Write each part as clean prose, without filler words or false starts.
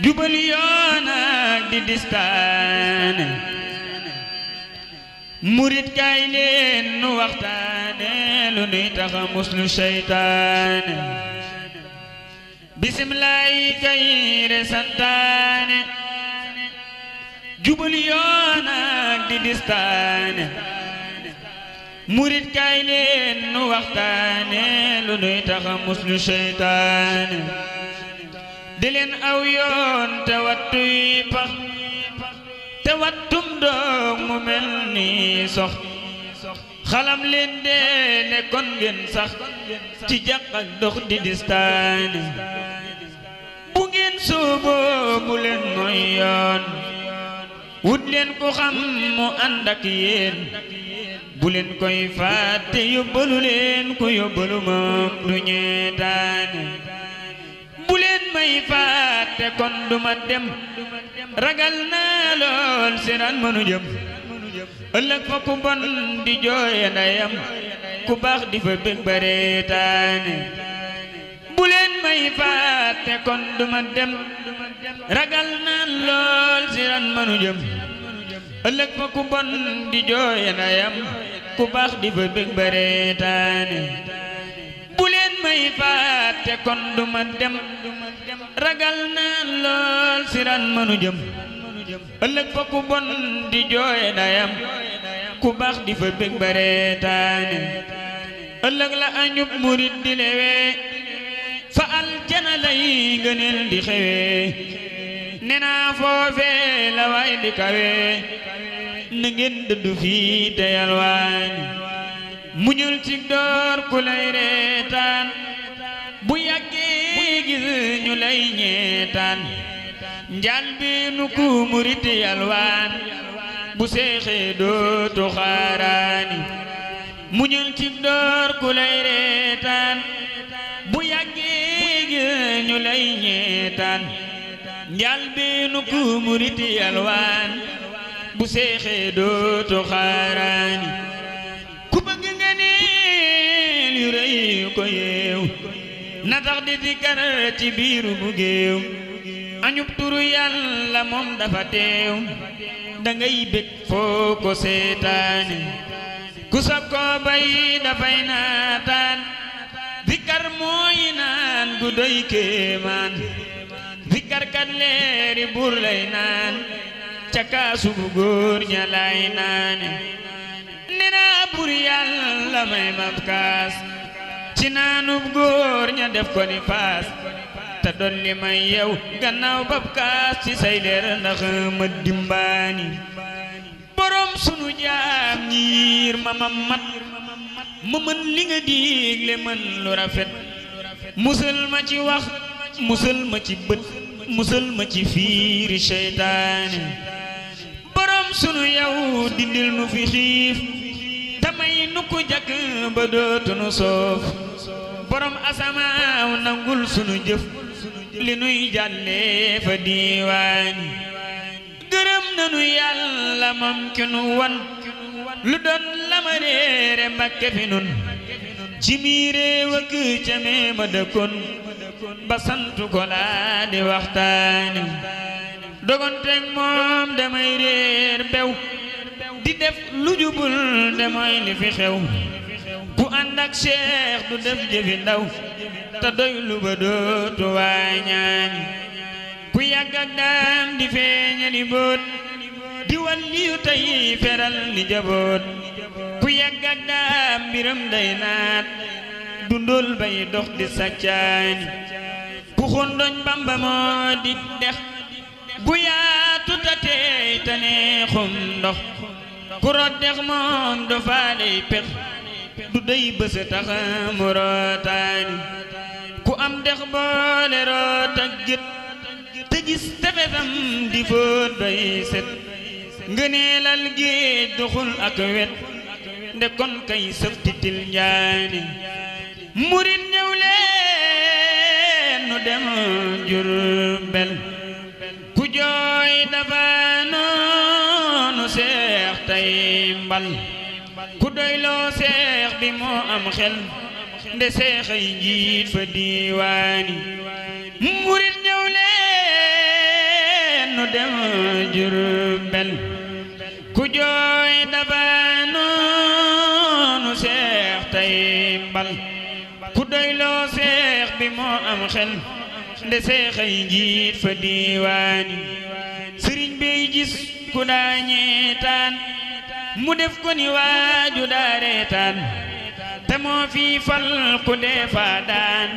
jubal yoon ak di distaane murit kaay leen nu waxtaane lu nuy taxa muslu seytaane bismillaahi kayre santaane jubal yoon ak di distaane murit kaay leen nu waxtaane lu nuy taxa muslu seytaane di leen aw yoon te wattuy pax te wattum doog mu mel ni sox xalam leen dee ne kon ngeen sax ci jàq ak dox di distaane bu ngeen sooboo bu leen mooy yoon wut leen ko xam mu ànd ak yéen bu leen koy fàtte yóbbalu leen ko yóbbalu moom du ñeetaane bu leen may fàtte kon duma dem ragal naa lool siraan mënu jëm ëllëg fa ku bon di jooye ndeyam ku baax di fa bég bareetaane bu leen may fàtte kon duma dem ragal naa lool siraan mënu jëm ëllëg fa ku bon di jooye ndeyam ku baax di fa bég bareetaane bu leen may fàtte kon duma dem ragal naa lool siraan mënu jëm ëllëg fa ku bon di jooye ndeyam ku baax di fa bég bareetaane ëllëg la añub murit di lewee fa aljana lay ngëneel di xewee nenaa foofee la waay di kawee na ngeen dëddu fii te yalwaani muñul ci door ku lay reetaan bu yàggee gis ñu lay ñeetaan njaal bi nu ku murit yalwaan bu seexee dootu xaaraani muñul ci door ku lay reetaan bu yàggee gis ñu lay ñeetaan njaal bi nu ku murit yalwaan bu seexee dootu xaaraani ku bëgg nga neel yu rëy ko yeew na tax di dikkar ci biiru bu géew añub turu yàlla moom dafa teew da ngay bég foo ko seetaane ku sab ko bay dafay naataan dikkar mooy naan gu doy kéemaan dikkar kat leeri buur lay naan ca kaasu bu góor ña lay naane nena buur yàlla may mab kaas ci naanub góor ña def ko ni faas te dolli may yow gannaaw bab kaas ci say leer ndax ma dimbaani borom sunu jaam ñiir ma mat ma mën li nga digle mën lu rafet musal ma ci wax musal ma ci bët musal ma ci fiiri seytaane borom sunu yow dindil nu fi xiif tamay nu ko jakk ba dootunu soof borom asamaaw nangul sunu jëf li nuy jàllee fa diiwaani gërëm nanu yàlla moom ki nu wan lu doon la ma réere Mbàkke fi nun ci mi réew ak ca mee ma dëkkoon ba santu ko laa di waxtaani dogonteeg moom damay réer bew di def lu jubul damay li fi xew ku ànd ak Cheikh du def jëfi ndaw te doy lu ba dootu waañaani ku yàgg ak daam di feeñali boot di walliyu tey feral li jaboot ku yàgg ak daam mbiram day naat dundul bay dox di sàccaani ku xondoñ Bamba moo di dex gu yaatu ta teey te neexum ndox ku roddex moom do faaley pex du day bësa tax mu rootaani ku am dex boole root ak gët te gis tefesam di fóot bay set ngëneelal géej doxul ak wet nde kon kay sëf titil njaani murit ñëw leen nu dem Jurbel ku jooy dafa noonu Seex tay mbal ku doyloo Seex bi moo am xel nde Seex ay njiit fa diiwaani murit ñëw leen dem Jurbel ku jooy dafa noonu seex tay mbal ku doyloo seex bi moo am xel nde seexay njiit fa diiwaani sëriñ bey gis ku daa ñeetaan mu def ko ni waaju daa reetaan te moo fi fal ku dee faa daan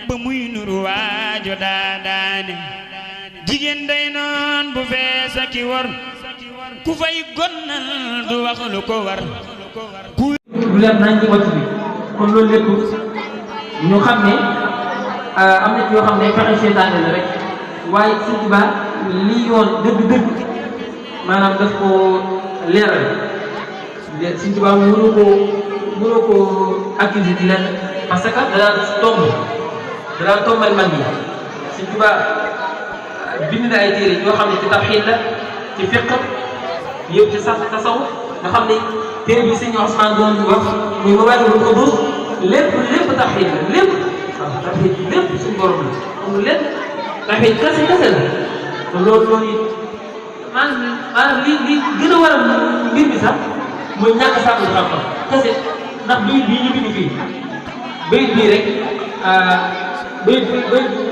ba muy nuru waaju daa daane jigéen day noon bu feesa ki wor ku fay gonnal du wax lu ko war ku leer nañ ci wàcc bi kon loolu lépp ñu xam ne am na ci yoo xam ne fexe seetaane la rek waaye Sëñ Tuubaa lii yoon dëgg-dëgg maanaam daf ko leeral Sëñ Tuubaa mënoo ko accuser di leen parce que da daan tombal mag yi Sëñ Tuubaa bind na ay téere yoo xam ne ci tawhiid la ci fiqh yëpp ci sax tasawuf nga xam ne téere bi Sëñ Ousmane doon wax muy Mawaahibul Quddus lépp tawhiid la lépp waaw tawhiid lépp suñu borom la amul lépp tawhiid kese la te loolu it maanaam li gën a waral mbir mi sax mooy ñàkk sàkku xam-xam kese ndax bayit bii ñu bind fii bayit bii rek bayit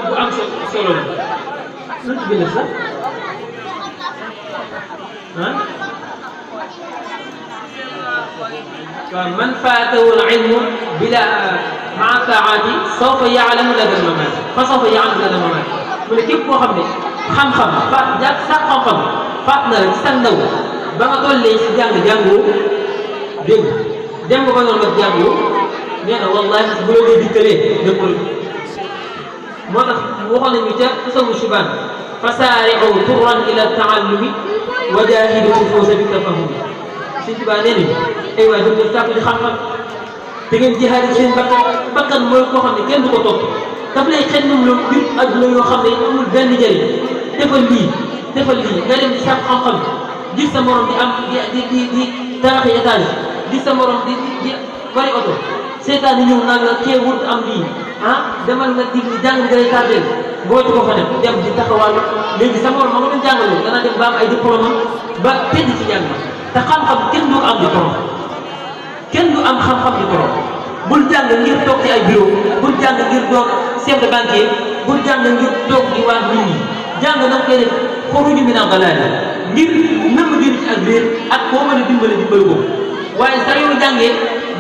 bu am solo la lu ci bind sax waaw man faatahu al-ilmu bila maa taati sawfa yaalamu lada al-mamaat fa sawfa yaalamu lada al-mamaat mu ne képp koo xam ne xam-xam faat na la ci sa ndaw ba nga tollee si jàngoo dégg dem nga ko noonu nga jàngoo nee na wallaahi bu la dee dikkalee da ko moo tax waxoon nañu ca Tasawwur Shubaan fasaari'u turran ila taallumi wa jaahidu nufuusa bi tafahumi Sëñ Tuubaa nee nañu ay waay daf leen sàkku di xam-xam te ngeen jihaad seen bakkan mooy koo xam ne kenn du ko topp daf lay xet moom loolu mbir adduna yoo xam ne amul benn njëriñ defal lii nga dem di sàkku xam-xam gis sa morom di am di taraxi étage gis sa morom di bari oto seetaan ñëw naan la kee wut am lii demal nga dig jàng nga lay tardeel boo ci ko fa dem di taxawal léegi sa morom ma nga doon jàngaloo dana dem ba am ay diplôme ba tëdd ci jàng te xam-xam kenn du am diplôme kenn du am xam-xam diplôme bul jàng ngir toog ci ay bureau bul jàng ngir doon chef de banquier bul jàng ngir toog di waat nit ñi jàng na koy def xoruñu mi naan balaa ngir même ngir ci ak biir ak koo mën a dimbale ko waaye saa yoo jàngee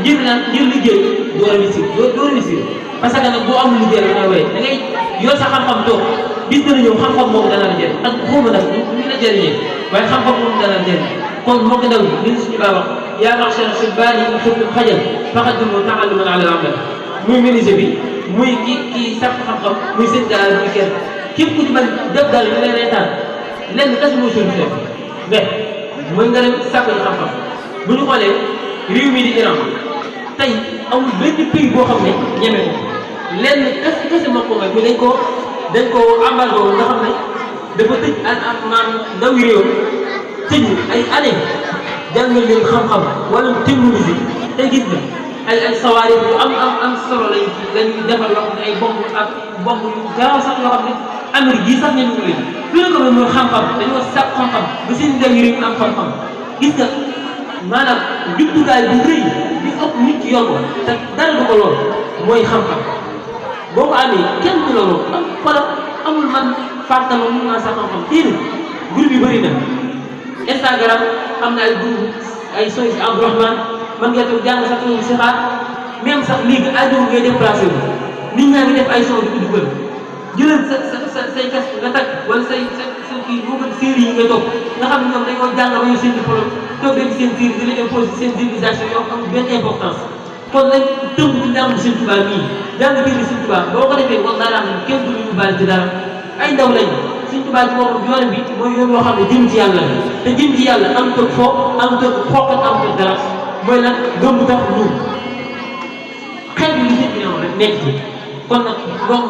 ngir liggéey doo réussir parce que nag boo amul liggéey rek da ngay yor sa xam-xam toog bis dana ñëw xam-xam moom dana la jëriñ ak xawma nag ñu la jëriñee waaye xam-xam moom dana la jëriñ kon moo ko ndaw li suñu baa wax yaa ma'shara shubbaani in xiftum xajal faqaddimu ta'alluman ala al-amal muy menuisier bi muy kii sàkk xam-xam muy seen daal muy kenn képp ku ci mën def daal ñu lay reetaan lenn kese mooy solution mais mooy nga dem sàkk xam-xam bu ñu xoolee réew mi di Iran tey amul benn pays boo xam ne ñeme ko lenn kese moo ko may dañ ko embargo nga xam ne dafa tëj maanaam ndaw yi réew tëj ay année jàngal leen xam-xam wala technologie tey gis nga ay sawaari yu am solo lañuy defal loo xam ne ay bomb yu gaaw sax yoo xam ne Amérique gii sax ñenn ñu leen lu ne ko mooy xam-xam dañoo sàkk xam-xam ba seen ndaw yi réew am xam-xam gis nga maanaam jumtukaay bu rëy bi ëpp nit ci yor ko te dara du ko lool mooy xam-xam boo ko amee kenn du la lool amul man fàttali mun naa sax xam-xam téere groupe yi bëri na Instagram am na ay groupe ay soy si Abdourahmane man nga toog jàng sax si xaar même sax léegi aajo ngay déplacé wu nit ñaa ngi def ay son di ko dugal jëlal say casque nga tag wala sa kii boo ko série yi ngay toog nga xam ne ñoom dañoo jàng ba ñu seen diplôme toog rek seen série di leen imposer seen civilisation yoo am benn importance kon nañ tënk ci njàngu Sëñ Tuubaa mii jàng téere Sëñ Tuubaa boo ko defee wax dara am kenn du ñu baal ci dara ay ndaw lañ Sëñ Tuubaa ci boppam yoon bi mooy yoon yoo xam ne jëm ci yàlla la te jëm ci yàlla am toog foo am toog xooqat am toog dara mooy nag gëm tax ñun xel bi li seen bi rek nekk ci kon nag donc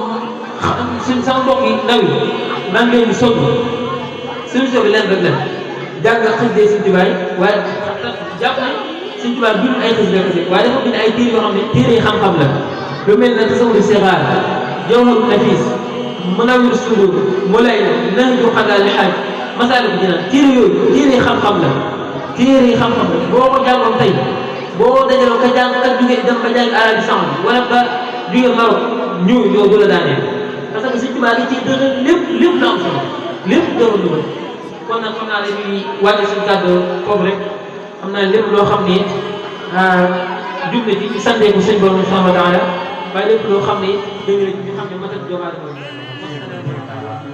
suñ sama mbokk yi ndaw yi maa ngi leen di soññ solution bi leen rek la jàng xasida Sëñ Tuubaa waaye jàpp na Sëñ Tuubaa bind ay xasida kese waaye dafa bind ay téere yoo xam ne téere yi xam-xam la lu mel ne Tasawudu Sixaar Jawharu Nafiis Munawwirus Sudur Mulayn Nahju Qadaa'il Haaj Masaalikul Jinaan téere yooyu téere xam-xam la téere xam-xam la boo ko jàngoon tey boo dajaloo ka jàng ka jóge dem ba jàng Arabie Saoudite wala ba jóge Maroc ñëw yow du la daaneel parce que Sëñ Tuubaa li ci dëgg lépp la am solo lépp dëgg lu kon nag xam naa dañuy wàcce suñu kàddu foofu rek xam naa lépp loo xam ne jub na ci ñu santee ko sëñ borom subhanahu wa taala waaye lépp loo xam ne dëgg la ñu xam ne matal doomu aadama